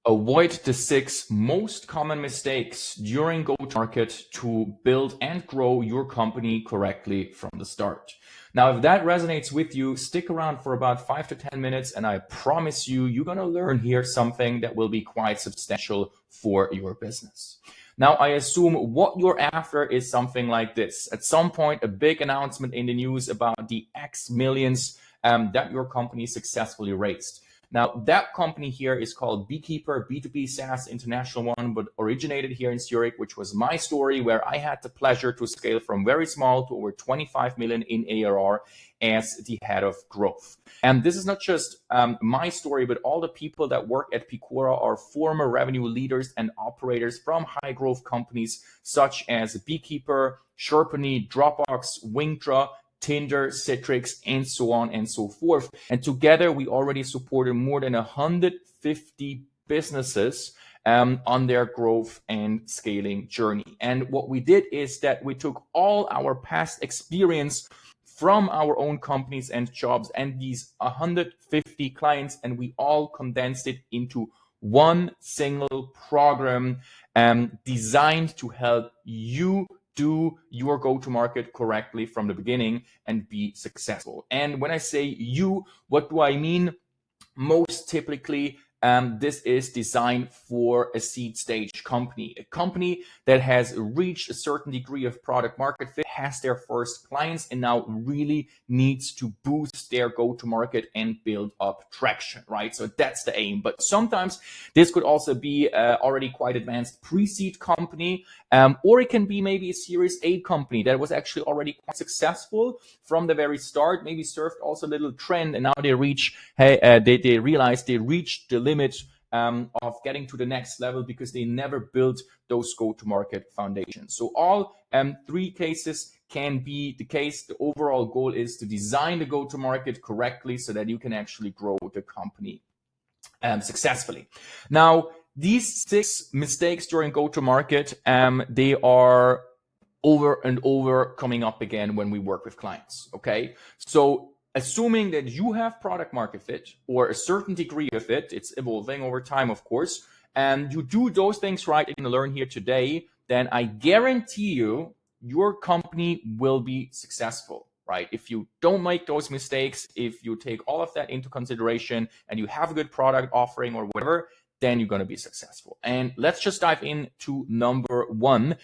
Avoid the 6 most common mistakes during go-to-market to build and grow your company correctly from the start. Now, if that resonates with you, stick around for about 5 to 10 minutes, and I promise you, you're going to learn here something that will be quite substantial for your business. Now, I assume what you're after is something like this. At some point, a big announcement in the news about the X millions that your company successfully raised. Now, that company here is called Beekeeper, B2B SaaS international one, but originated here in Zurich, which was my story, where I had the pleasure to scale from very small to over 25 million in ARR as the head of growth. And this is not just my story, but all the people that work at Peakora are former revenue leaders and operators from high growth companies such as Beekeeper, Sherpany, Dropbox, Wingtra, Tinder, Citrix, and so on and so forth. And together, we already supported more than 150 businesses on their growth and scaling journey. And what we did is that we took all our past experience from our own companies and jobs and these 150 clients, and we all condensed it into one single program designed to help you do your go-to-market correctly from the beginning and be successful. And when I say you, what do I mean? Most typically, this is designed for a seed stage company, a company that has reached a certain degree of product market fit, has their first clients, and now really needs to boost their go-to-market and build up traction, right? So that's the aim. But sometimes this could also be already quite advanced pre-seed company, or it can be maybe a Series A company that was actually already quite successful from the very start, maybe served also a little trend, and now they reach, they realize they reached the limit of getting to the next level because they never built those go-to-market foundations. So all 3 cases can be the case. The overall goal is to design the go-to-market correctly so that you can actually grow the company successfully. Now, these 6 mistakes during go-to-market, they are over and over coming up again when we work with clients, okay? So assuming that you have product market fit or a certain degree of it, it's evolving over time, of course, and you do those things right, you're going to learn here today, then I guarantee you your company will be successful, right? If you don't make those mistakes, if you take all of that into consideration and you have a good product offering or whatever, then you're going to be successful. And let's just dive into number 1.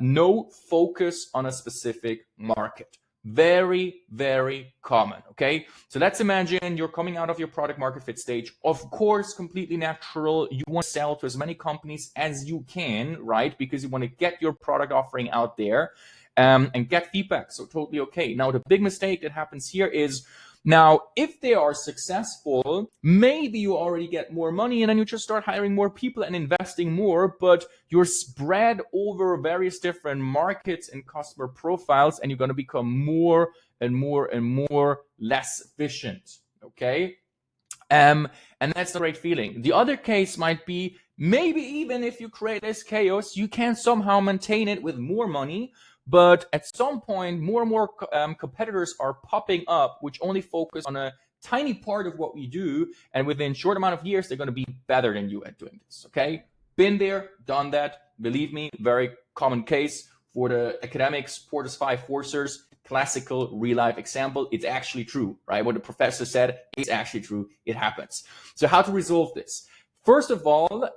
No focus on a specific market. Very, very common, okay? So let's imagine you're coming out of your product market fit stage. Of course, completely natural. You want to sell to as many companies as you can, right? Because you want to get your product offering out there and get feedback. So totally okay. Now, the big mistake that happens here is, now, if they are successful, maybe you already get more money and then you just start hiring more people and investing more, but you're spread over various different markets and customer profiles, and you're going to become more and more and more less efficient, okay? And that's the right feeling. The other case might be, maybe even if you create this chaos, you can somehow maintain it with more money, but at some point, more and more competitors are popping up, which only focus on a tiny part of what we do. And within a short amount of years, they're going to be better than you at doing this. Okay. Been there, done that. Believe me, very common case for the academics, Porter's 5 forcers, classical real life example. It's actually true, right? What the professor said is actually true. It happens. So how to resolve this? First of all,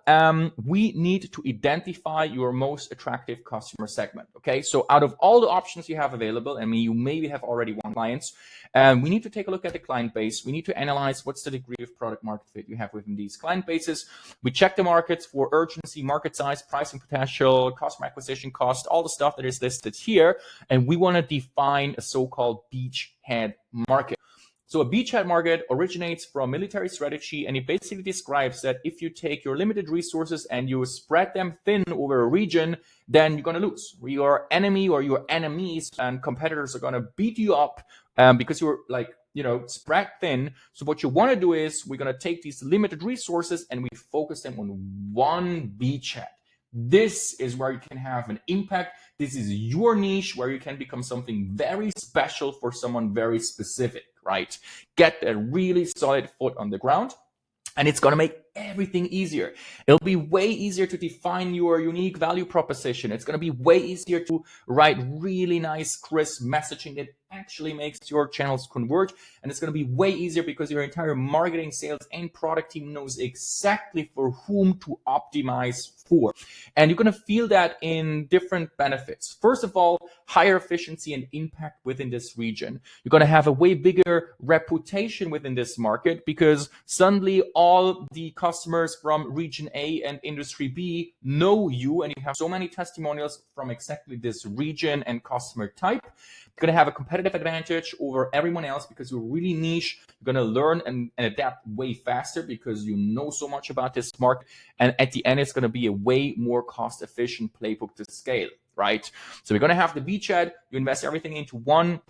we need to identify your most attractive customer segment, okay? So out of all the options you have available, I mean, you maybe have already won clients, we need to take a look at the client base. We need to analyze what's the degree of product market fit you have within these client bases. We check the markets for urgency, market size, pricing potential, customer acquisition cost, all the stuff that is listed here, and we want to define a so-called beachhead market. So a beachhead market originates from military strategy, and it basically describes that if you take your limited resources and you spread them thin over a region, then you're going to lose. Your enemy or your enemies and competitors are going to beat you up because you're spread thin. So what you want to do is we're going to take these limited resources and we focus them on one beachhead. This is where you can have an impact. This is your niche where you can become something very special for someone very specific, right? Get a really solid foot on the ground. And it's going to make everything easier. It'll be way easier to define your unique value proposition. It's going to be way easier to write really nice, crisp messaging that actually makes your channels convert. And it's going to be way easier because your entire marketing, sales, and product team knows exactly for whom to optimize for. And you're going to feel that in different benefits. First of all, higher efficiency and impact within this region. You're going to have a way bigger reputation within this market because suddenly all the customers from region A and industry B know you, and you have so many testimonials from exactly this region and customer type. You're going to have a competitive advantage over everyone else because you're really niche. You're going to learn and adapt way faster because you know so much about this market. And at the end, it's going to be a way more cost-efficient playbook to scale, right? So we're going to have the beachhead. You invest everything into one.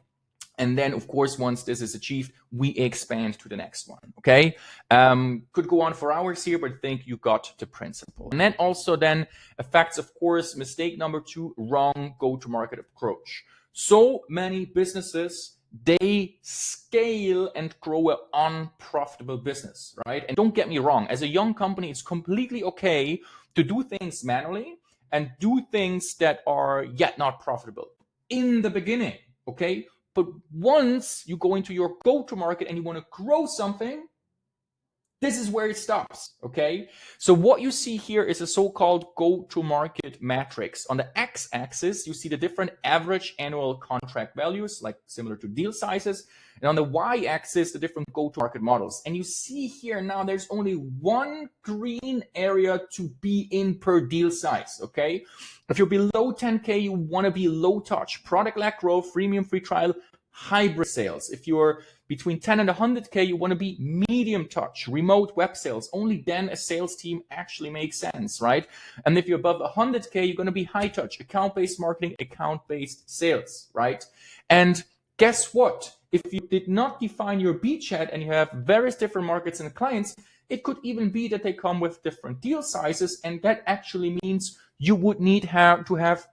And then, of course, once this is achieved, we expand to the next one, okay? Could go on for hours here, but I think you got the principle. And then also then affects, of course, mistake number 2, wrong go-to-market approach. So many businesses, they scale and grow an unprofitable business, right? And don't get me wrong, as a young company, it's completely okay to do things manually and do things that are yet not profitable in the beginning, okay? But once you go into your go-to-market and you want to grow something, this is where it stops, okay? So what you see here is a so-called go-to-market matrix. On the x-axis, you see the different average annual contract values, like similar to deal sizes. And on the y-axis, the different go-to-market models. And you see here now there's only one green area to be in per deal size, okay? If you're below 10K, you want to be low touch, product-led growth, freemium free trial, hybrid sales. If you're between 10 and 100K, you want to be medium touch, remote web sales. Only then a sales team actually makes sense, right? And if you're above 100K, you're going to be high touch, account-based marketing, account-based sales, right? And guess what? If you did not define your beachhead and you have various different markets and clients, it could even be that they come with different deal sizes. And that actually means you would need to have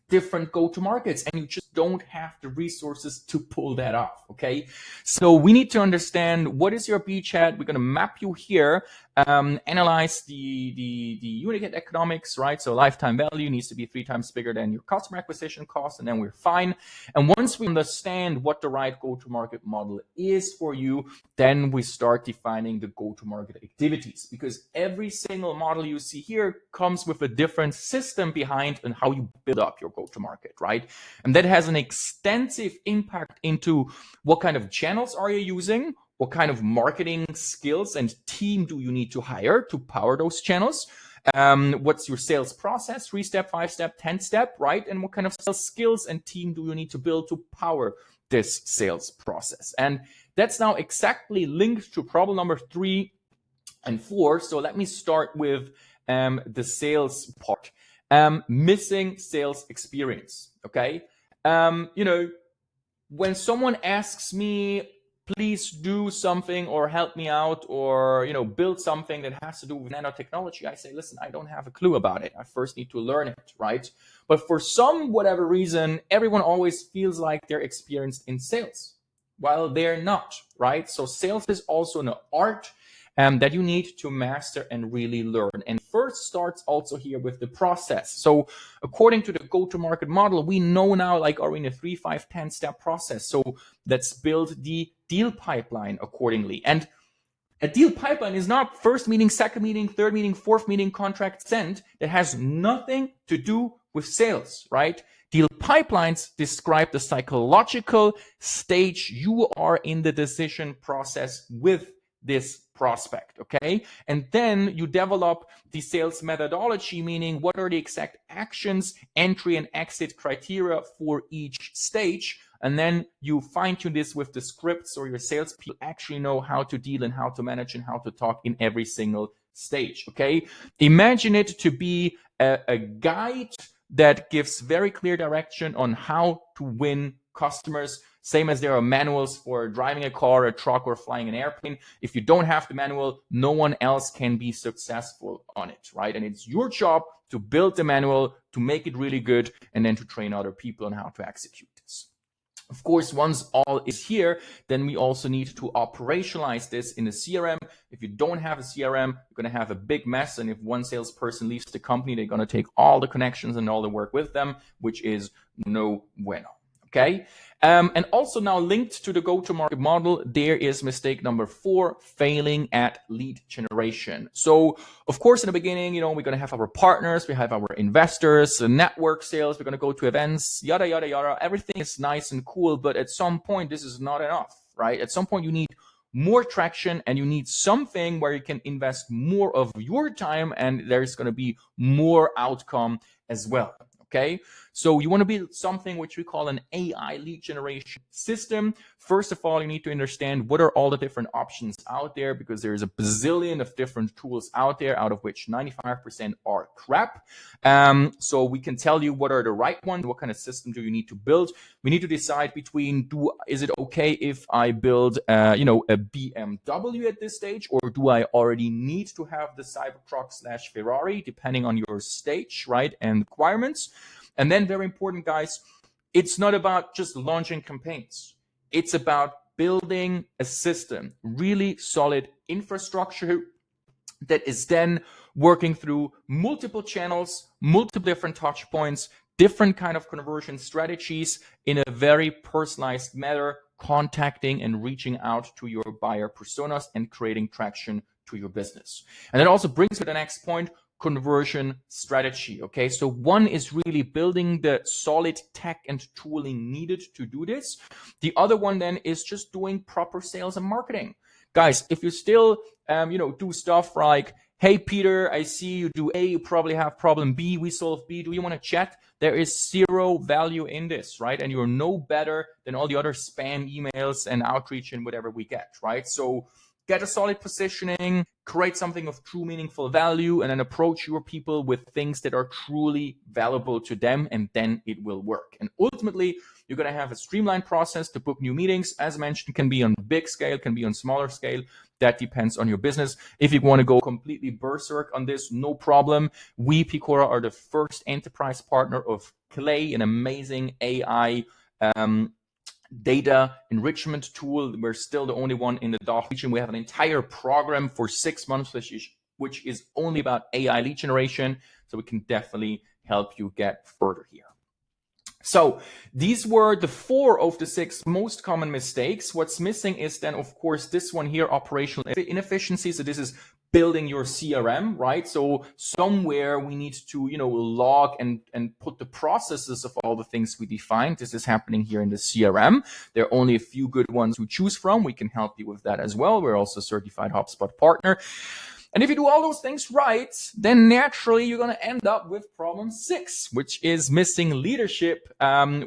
different go-to-markets, and you just don't have the resources to pull that off, okay? So we need to understand what is your beachhead. We're going to map you here, analyze the unit economics, right? So lifetime value needs to be 3 times bigger than your customer acquisition cost, and then we're fine. And once we understand what the right go-to-market model is for you, then we start defining the go-to-market activities, because every single model you see here comes with a different system behind and how you build up your go-to-market, right? And that has an extensive impact into what kind of channels are you using, what kind of marketing skills and team do you need to hire to power those channels, what's your sales process, 3-step, 5-step, 10-step, right? And what kind of sales skills and team do you need to build to power this sales process? And that's now exactly linked to problem number 3 and 4. So let me start with the sales part. Missing sales experience, okay? When someone asks me, please do something or help me out or, build something that has to do with nanotechnology, I say, listen, I don't have a clue about it. I first need to learn it, right? But for whatever reason, everyone always feels like they're experienced in sales, while they're not, right? So sales is also an art that you need to master and really learn. And first starts also here with the process. So according to the go-to-market model, we know now, are we in a 3, 5, 10-step process? So let's build the deal pipeline accordingly. And a deal pipeline is not first meeting, second meeting, third meeting, fourth meeting, contract sent. That has nothing to do with sales, right? Deal pipelines describe the psychological stage you are in the decision process with this prospect, okay? And then you develop the sales methodology, meaning what are the exact actions, entry and exit criteria for each stage. And then you fine tune this with the scripts, or your salespeople actually know how to deal and how to manage and how to talk in every single stage, okay? Imagine it to be a guide that gives very clear direction on how to win customers. Same as there are manuals for driving a car, a truck, or flying an airplane. If you don't have the manual, no one else can be successful on it, right? And it's your job to build the manual, to make it really good, and then to train other people on how to execute this. Of course, once all is here, then we also need to operationalize this in a CRM. If you don't have a CRM, you're going to have a big mess. And if one salesperson leaves the company, they're going to take all the connections and all the work with them, which is no bueno. Okay. And also now linked to the go-to-market model, there is mistake number 4, failing at lead generation. So of course, in the beginning, we're going to have our partners, we have our investors, network sales, we're going to go to events, yada, yada, yada. Everything is nice and cool, but at some point, this is not enough, right? At some point, you need more traction and you need something where you can invest more of your time and there's going to be more outcome as well. Okay, so you want to build something which we call an AI lead generation system. First of all, you need to understand what are all the different options out there, because there's a bazillion of different tools out there, out of which 95% are crap. So we can tell you what are the right ones, what kind of system do you need to build. We need to decide between, is it okay if I build a BMW at this stage, or do I already need to have the Cybertruck/Ferrari, depending on your stage, right, and requirements. And then very important, guys, it's not about just launching campaigns. It's about building a system, really solid infrastructure that is then working through multiple channels, multiple different touch points, different kind of conversion strategies in a very personalized manner, contacting and reaching out to your buyer personas and creating traction to your business. And that also brings me to the next point, conversion strategy. Okay, so one is really building the solid tech and tooling needed to do this. The other one then is just doing proper sales and marketing. Guys, if you still do stuff like, hey Peter, I see you do A, you probably have problem B, we solve B, do you want to chat? There is zero value in this, right? And you're no better than all the other spam emails and outreach and whatever we get, right? So get a solid positioning, create something of true meaningful value, and then approach your people with things that are truly valuable to them, and then it will work. And ultimately, you're going to have a streamlined process to book new meetings. As mentioned, can be on big scale, can be on smaller scale. That depends on your business. If you want to go completely berserk on this, no problem. We, Peakora, are the first enterprise partner of Clay, an amazing AI data enrichment tool. We're still the only one in the DACH region. We have an entire program for 6 months, which is only about AI lead generation. So we can definitely help you get further here. So these were the 4 of the 6 most common mistakes. What's missing is then, of course, this one here, operational inefficiency. So this is building your CRM, right? So somewhere we need to, log and put the processes of all the things we defined. This is happening here in the CRM. There are only a few good ones to choose from. We can help you with that as well. We're also a certified HubSpot partner. And if you do all those things right, then naturally you're going to end up with problem 6, which is missing leadership,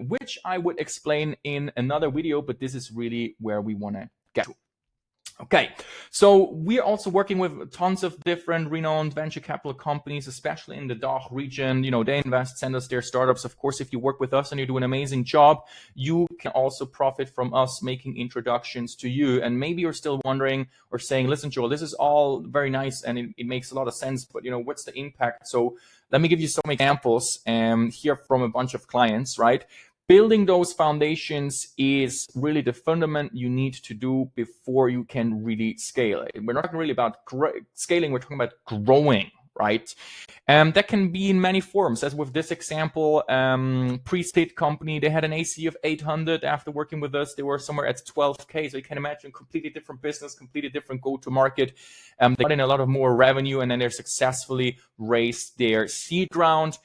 which I would explain in another video, but this is really where we want to get to. Okay, so we're also working with tons of different renowned venture capital companies, especially in the DACH region. They invest, send us their startups. Of course, if you work with us and you do an amazing job, you can also profit from us making introductions to you. And maybe you're still wondering or saying, listen, Joel, this is all very nice and it makes a lot of sense, but what's the impact? So let me give you some examples here from a bunch of clients, right? Building those foundations is really the fundament you need to do before you can really scale. We're not talking really about scaling, we're talking about growing, right? That can be in many forms. As with this example, pre-state company, they had an AC of 800. After working with us, they were somewhere at 12K. So you can imagine completely different business, completely different go-to-market. They got in a lot of more revenue, and then they successfully raised their seed round.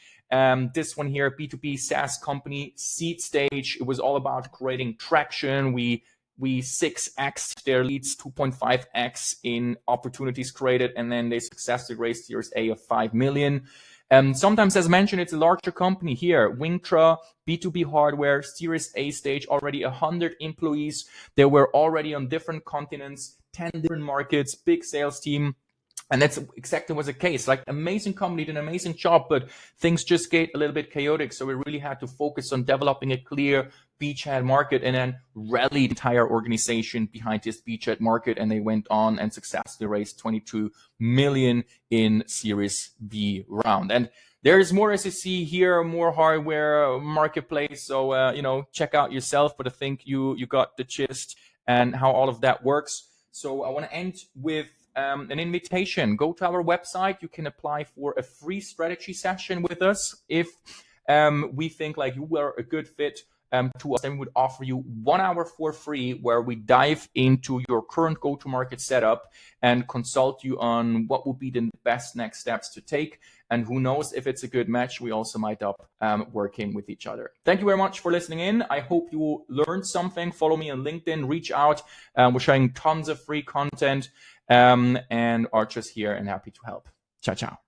This one here, B2B SaaS company, seed stage. It was all about creating traction. We 6x their leads, 2.5x in opportunities created, and then they successfully raised Series A of 5 million. Sometimes, as mentioned, it's a larger company here. Wingtra, B2B hardware, Series A stage, already 100 employees. They were already on different continents, 10 different markets, big sales team. And that's exactly what's the case. Like, amazing company, did an amazing job, but things just get a little bit chaotic. So we really had to focus on developing a clear beachhead market, and then rallied the entire organization behind this beachhead market. And they went on and successfully raised 22 million in Series B round. And there is more, as you see here, more hardware marketplace. So, check out yourself, but I think you got the gist and how all of that works. So I want to end with an invitation. Go to our website. You can apply for a free strategy session with us. If we think like you were a good fit to us, then we would offer you 1 hour for free, where we dive into your current go-to-market setup and consult you on what would be the best next steps to take. And who knows, if it's a good match, we also might up working with each other. Thank you very much for listening in. I hope you learned something. Follow me on LinkedIn, reach out. We're sharing tons of free content and are just here and happy to help. Ciao, ciao.